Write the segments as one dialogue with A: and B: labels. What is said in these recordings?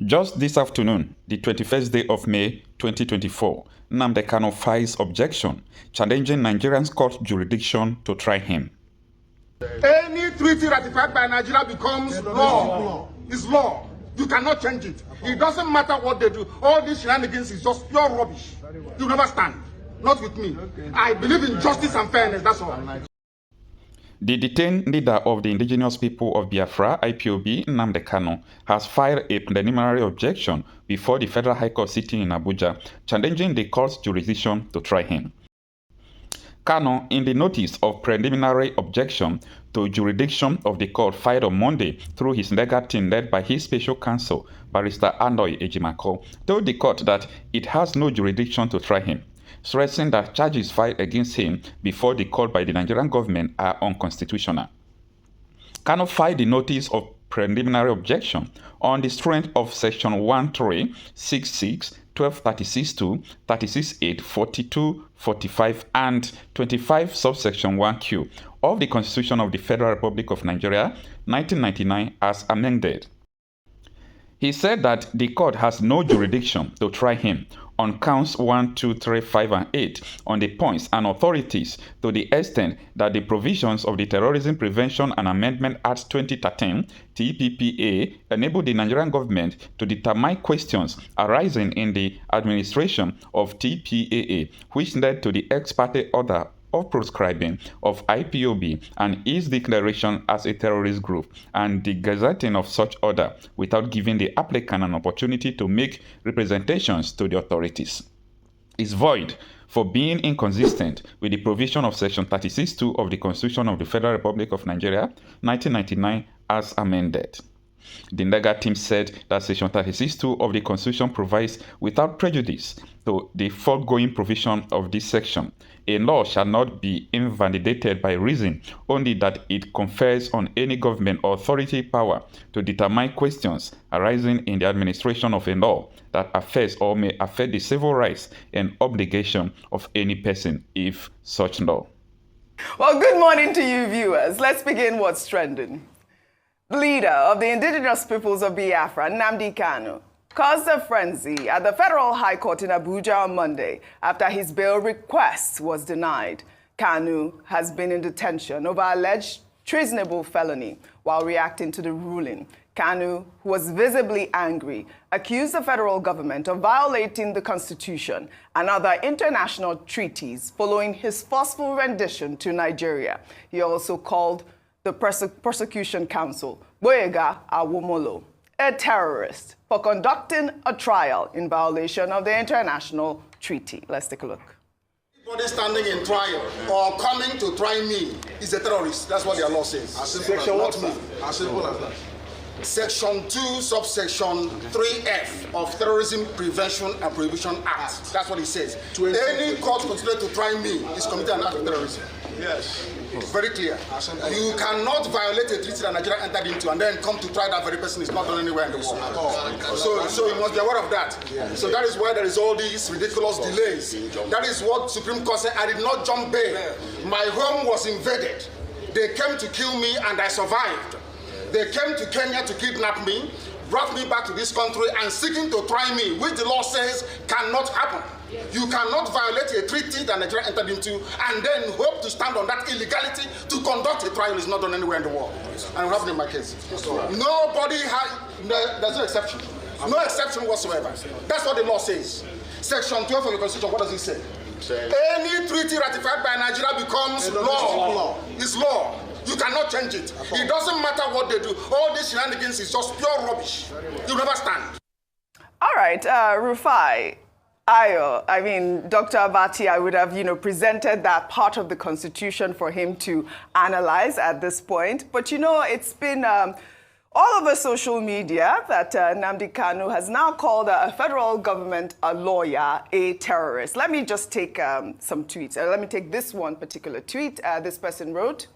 A: Just this afternoon, the 21st day of May 2024, Nnamdi Kanu files objection, challenging Nigerian's court jurisdiction to try him.
B: Any treaty ratified by Nigeria becomes law. It's law. You cannot change it. It doesn't matter what they do. All these shenanigans is just pure rubbish. You never stand. Not with me. I believe in justice and fairness, that's all.
A: The detained leader of the indigenous people of Biafra, IPOB, Nnamdi Kanu, has filed a preliminary objection before the Federal High Court sitting in Abuja, challenging the court's jurisdiction to try him. Kanu, in the notice of preliminary objection to jurisdiction of the court filed on Monday through his legal team led by his special counsel, Barrister Aloy Ejimakor, told the court that it has no jurisdiction to try him, stressing that charges filed against him before the court by the Nigerian government are unconstitutional. Kanu filed the notice of preliminary objection on the strength of Section 1366, 1236-2, 36-8, 42, 45, and 25 subsection 1Q of the Constitution of the Federal Republic of Nigeria, 1999, as amended. He said that the court has no jurisdiction to try him on counts 1, 2, 3, 5, and 8 on the points and authorities to the extent that the provisions of the Terrorism Prevention and Amendment Act 2013, TPPA, enable the Nigerian government to determine questions arising in the administration of TPAA, which led to the ex parte order of proscribing of IPOB and its declaration as a terrorist group, and the gazetting of such order without giving the applicant an opportunity to make representations to the authorities, is void for being inconsistent with the provision of Section 36(2) of the Constitution of the Federal Republic of Nigeria, 1999, as amended. The legal team said that Section 36(2) of the Constitution provides, without prejudice to the foregoing provision of this section, a law shall not be invalidated by reason only that it confers on any government or authority power to determine questions arising in the administration of a law that affects or may affect the civil rights and obligation of any person, if such law.
C: Well, good morning to you viewers. Let's begin what's trending. The leader of the indigenous peoples of Biafra, Nnamdi Kanu, caused a frenzy at the Federal High Court in Abuja on Monday after his bail request was denied. Kanu has been in detention over alleged treasonable felony while reacting to the ruling. Kanu, who was visibly angry, accused the federal government of violating the Constitution and other international treaties following his forceful rendition to Nigeria. He also called the prosecution counsel, Boyega Awomolo, a terrorist for conducting a trial in violation of the international treaty. Let's take a look.
B: Anybody standing in trial or coming to try me is a terrorist. That's what their law says. Section what? As simple as that. Section 2, subsection 3F of Terrorism Prevention and Prohibition Act. That's what it says. Any court considered to try me is committing an act of terrorism. Yes. It's very clear. You cannot violate a treaty that Nigeria entered into and then come to try that very person. Is not done anywhere in the world. So you must be aware of that. So that is why there is all these ridiculous delays. That is what Supreme Court said. I did not jump bail. My home was invaded. They came to kill me and I survived. They came to Kenya to kidnap me, brought me back to this country and seeking to try me, which the law says cannot happen. You cannot violate a treaty that Nigeria entered into and then hope to stand on that illegality to conduct a trial. Is not done anywhere in the world. And happened in my case. Nobody has, there's no exception. No exception whatsoever. That's what the law says. Section 12 of the Constitution, what does it say? Any treaty ratified by Nigeria becomes law. It's law. You cannot change it. It doesn't matter what they do. All these shenanigans is just pure rubbish. You never stand.
C: All right, Rufai, Ayo, Dr. Abati, I would have, presented that part of the Constitution for him to analyze at this point. But, it's been all over social media that Nnamdi Kanu has now called a federal government a lawyer a terrorist. Let me just take some tweets. Let me take this one particular tweet. This person wrote,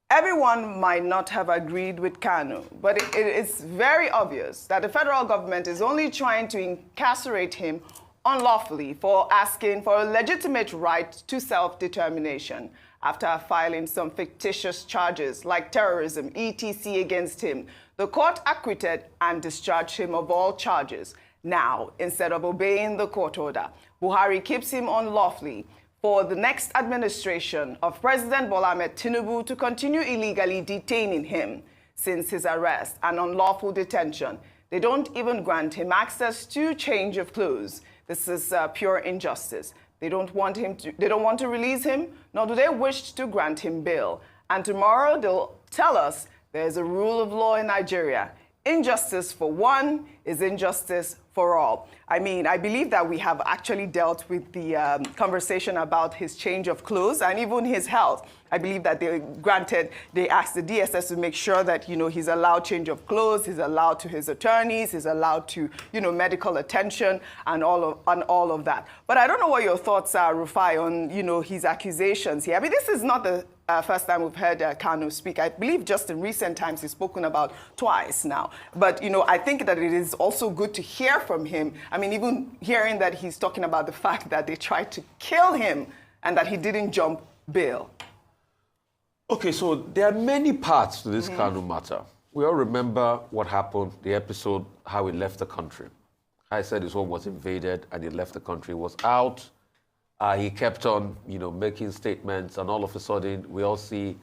C: "Everyone might not have agreed with Kanu, but it is very obvious that the federal government is only trying to incarcerate him unlawfully for asking for a legitimate right to self-determination after filing some fictitious charges like terrorism, etc. against him. The court acquitted and discharged him of all charges. Now, instead of obeying the court order, Buhari keeps him unlawfully for the next administration of President Bola Ahmed Tinubu to continue illegally detaining him since his arrest and unlawful detention. They don't even grant him access to change of clothes. This is pure injustice. They don't want to release him, nor do they wish to grant him bail. And tomorrow they'll tell us there's a rule of law in Nigeria. Injustice for one is injustice for all. I mean, I believe that we have actually dealt with the conversation about his change of clothes and even his health. I believe that they asked the DSS to make sure that, he's allowed change of clothes, he's allowed to his attorneys, he's allowed to, medical attention and all of that. But I don't know what your thoughts are, Rufai, on, his accusations here. I mean, this is not the first time we've heard Kanu speak. I believe just in recent times he's spoken about twice now. But, I think that it is also good to hear from him. I mean, even hearing that he's talking about the fact that they tried to kill him and that he didn't jump bail.
D: Okay, so there are many parts to this Kanu matter. We all remember what happened, the episode, how he left the country. I said his home was invaded and he left the country, was out. He kept on, making statements, and all of a sudden, we all see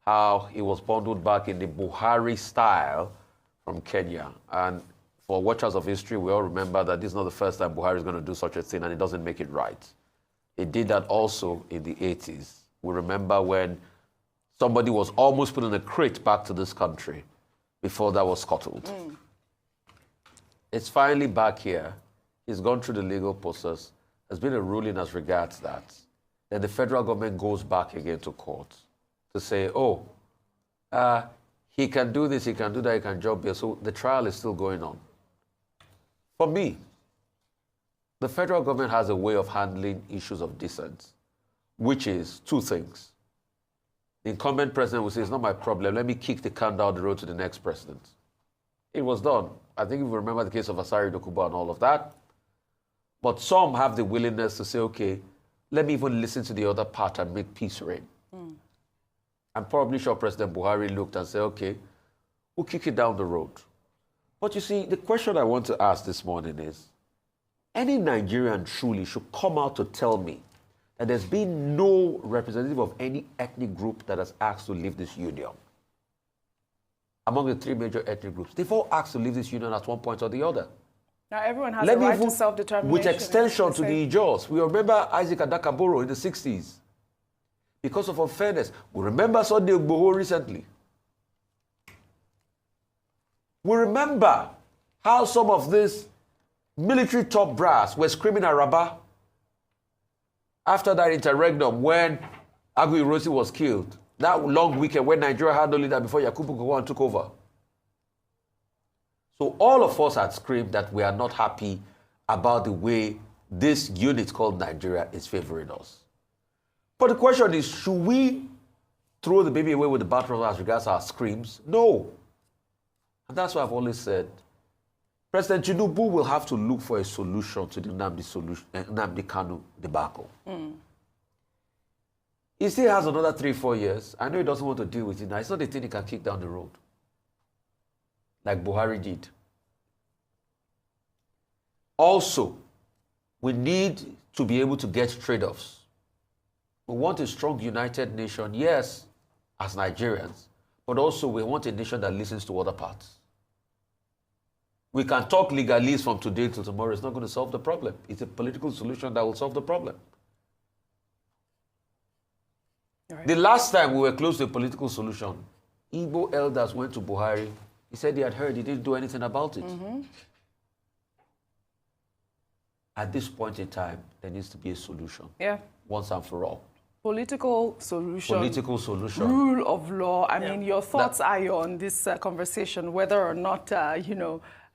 D: how he was bundled back in the Buhari style from Kenya. And for watchers of history, we all remember that this is not the first time Buhari is going to do such a thing, and it doesn't make it right. He did that also in the 80s. We remember when somebody was almost put in a crate back to this country before that was scuttled. It's finally back here. He's gone through the legal process. There's been a ruling as regards that. Then the federal government goes back again to court to say, he can do this, he can do that, he can jump bail. So the trial is still going on. For me, the federal government has a way of handling issues of dissent, which is two things. The incumbent president will say, it's not my problem, let me kick the can down the road to the next president. It was done. I think if you remember the case of Asari Dokuba and all of that. But some have the willingness to say, okay, let me even listen to the other part and make peace reign. I'm probably sure President Buhari looked and said, okay, we'll kick it down the road. But you see, the question I want to ask this morning is, any Nigerian truly should come out to tell me that there's been no representative of any ethnic group that has asked to leave this union. Among the three major ethnic groups, they've all asked to leave this union at one point or the other.
C: Now everyone has a right to self-determination.
D: With extension to the Ijaws. We remember Isaac Adakaboro in the 60s. Because of unfairness. We remember Sunday Igboho recently. We remember how some of this military top brass were screaming at Rabat after that interregnum when Agu Ironsi was killed. That long weekend when Nigeria had no leader before Yakubu Gowon took over. So all of us had screamed that we are not happy about the way this unit called Nigeria is favoring us. But the question is, should we throw the baby away with the bathwater as regards our screams? No. And that's why I've always said, President Tinubu will have to look for a solution to the Nnamdi Kanu debacle. He still has another 3-4 years. I know he doesn't want to deal with it now. It's not a thing he can kick down the road, like Buhari did. Also, we need to be able to get trade-offs. We want a strong, united nation, yes, as Nigerians, but also we want a nation that listens to other parts. We can talk legalese from today to tomorrow. It's not going to solve the problem. It's a political solution that will solve the problem. Right. The last time we were close to a political solution, Igbo elders went to Buhari. He said he had heard, he didn't do anything about it. At this point in time, there needs to be a solution. Yeah. Once and for all.
C: Political solution.
D: Political solution.
C: Rule of law. I mean, your thoughts are on this conversation, whether or not,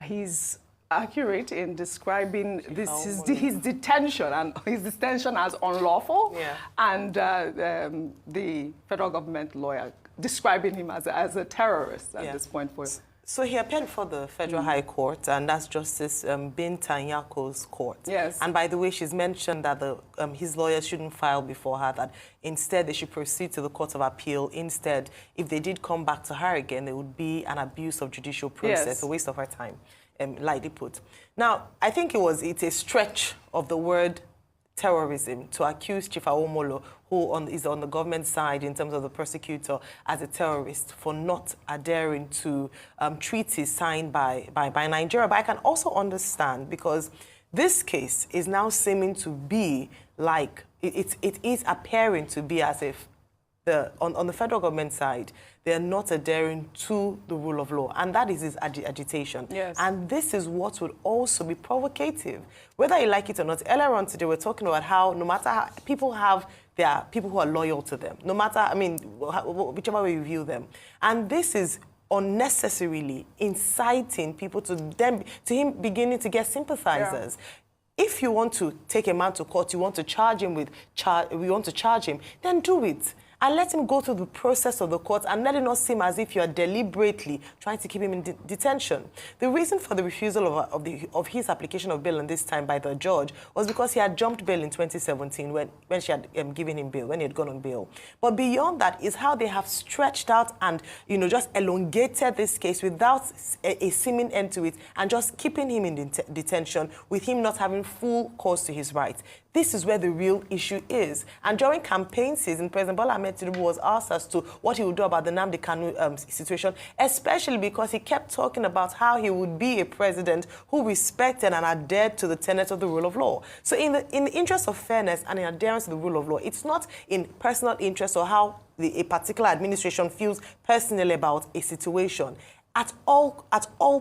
C: he's accurate in describing his detention as unlawful, and the federal government lawyer describing him as a terrorist at this point.
E: So he appeared before the Federal High Court, and that's Justice Binta Nyako's court.
C: Yes.
E: And by the way, she's mentioned that his lawyers shouldn't file before her, that instead they should proceed to the Court of Appeal. Instead, if they did come back to her again, there would be an abuse of judicial process,
C: Yes.
E: a waste of her time, lightly put. Now, I think it's a stretch of the word terrorism to accuse Chief Awomolo, who is on the government side in terms of the prosecutor, as a terrorist for not adhering to treaties signed by Nigeria. But I can also understand, because this case is now seeming to be like, it is appearing to be as if on the federal government side, they are not adhering to the rule of law, and that is his agitation.
C: Yes.
E: And this is what would also be provocative, whether you like it or not. Earlier on today, we're talking about how no matter how people have their people who are loyal to them, no matter, I mean, whichever way you view them, and this is unnecessarily inciting people to him beginning to get sympathizers. Yeah. If you want to take a man to court, you want to charge him then do it. And let him go through the process of the court, and let it not seem as if you are deliberately trying to keep him in detention. The reason for the refusal of his application of bail, and this time by the judge, was because he had jumped bail in 2017 when she had given him bail, when he had gone on bail. But beyond that is how they have stretched out and just elongated this case without a seeming end to it, and just keeping him in detention with him not having full course to his rights. This is where the real issue is. And during campaign season, President Bola Ahmed Tinubu was asked as to what he would do about the Nnamdi Kanu situation, especially because he kept talking about how he would be a president who respected and adhered to the tenets of the rule of law. So in the interest of fairness and in adherence to the rule of law, it's not in personal interest or how a particular administration feels personally about a situation. At all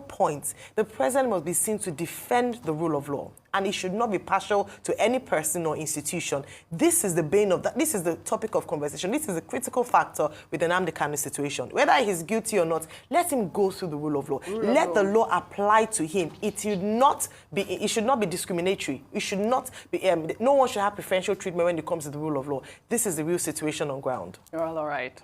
E: points, the president must be seen to defend the rule of law, and he should not be partial to any person or institution. This is the bane of that. This is the topic of conversation. This is a critical factor with the Nnamdi Kanu situation. Whether he's guilty or not, let him go through the rule of law. Let the law apply to him. It should not be discriminatory. It should not be. No one should have preferential treatment when it comes to the rule of law. This is the real situation on ground.
C: You're all right.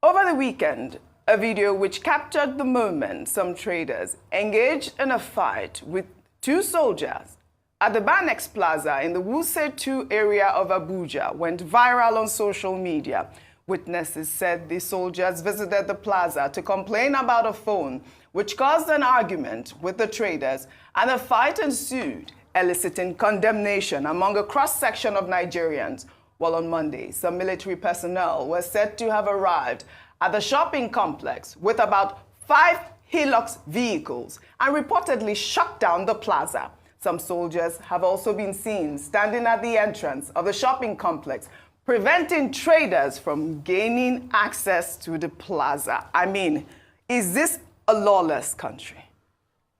C: Over the weekend, a video which captured the moment some traders engaged in a fight with two soldiers at the Banex Plaza in the Wuse 2 area of Abuja went viral on social media. Witnesses said the soldiers visited the plaza to complain about a phone, which caused an argument with the traders, and a fight ensued, eliciting condemnation among a cross-section of Nigerians. While on Monday, some military personnel were said to have arrived at the shopping complex with about 5 Hilux vehicles and reportedly shut down the plaza. Some soldiers have also been seen standing at the entrance of the shopping complex, preventing traders from gaining access to the plaza. I mean, is this a lawless country?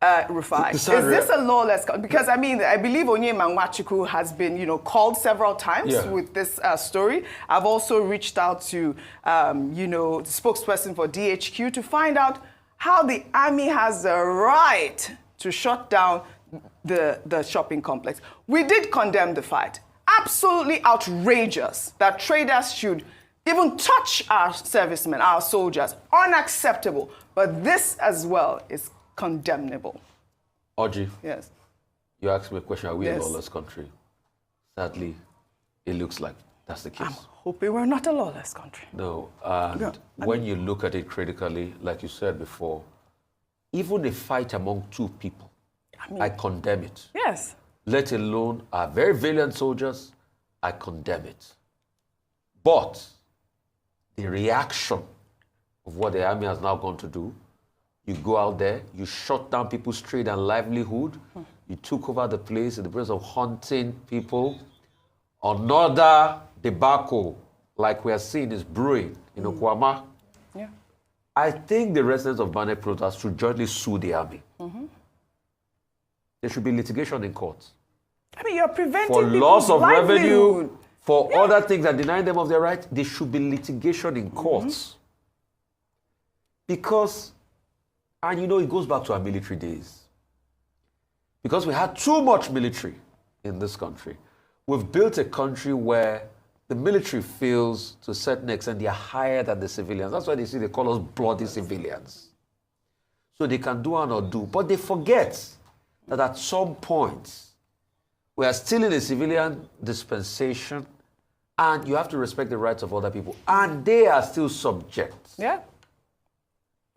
C: Rufai, is this a lawless country? Because, I mean, I believe Onyema Nwachukwu has been, called several times with this story. I've also reached out to, the spokesperson for DHQ to find out how the army has the right to shut down the shopping complex. We did condemn the fight. Absolutely outrageous that traders should even touch our servicemen, our soldiers. Unacceptable. But this as well is condemnable.
D: Oji,
C: yes.
D: You asked me a question, are we
C: Yes.
D: a lawless country? Sadly, it looks like that's the case.
C: I'm hoping we're not a lawless country.
D: No, and when you look at it critically, like you said before, even a fight among two people, I condemn it.
C: Yes.
D: Let alone our very valiant soldiers, I condemn it. But the reaction of what the army has now gone to do, you go out there, you shut down people's trade and livelihood, you took over the place in the process of hunting people. Another debacle, like we are seeing, is brewing in Okwama.
C: Yeah.
D: I think the residents of Bane Protest should jointly sue the army. There should be litigation in courts.
C: I mean, you're preventing
D: For loss of revenue,
C: livelihood.
D: for other things that deny them of their right, there should be litigation in courts. Because, and it goes back to our military days. Because we had too much military in this country. We've built a country where the military feels, to a certain extent, they are higher than the civilians. That's why they call us bloody civilians. so they can do and not do. But they forget that at some point, we are still in a civilian dispensation, and you have to respect the rights of other people. And they are still subject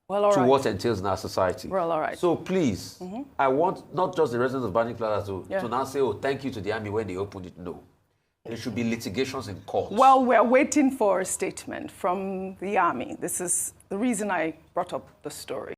C: Well, all
D: to
C: right.
D: what entails in our society.
C: Well, all right.
D: So please, I want not just the residents of Burning Plaza to now say, oh, thank you to the army when they opened it. No. There should be litigations in court.
C: Well, we're waiting for a statement from the army. This is the reason I brought up the story.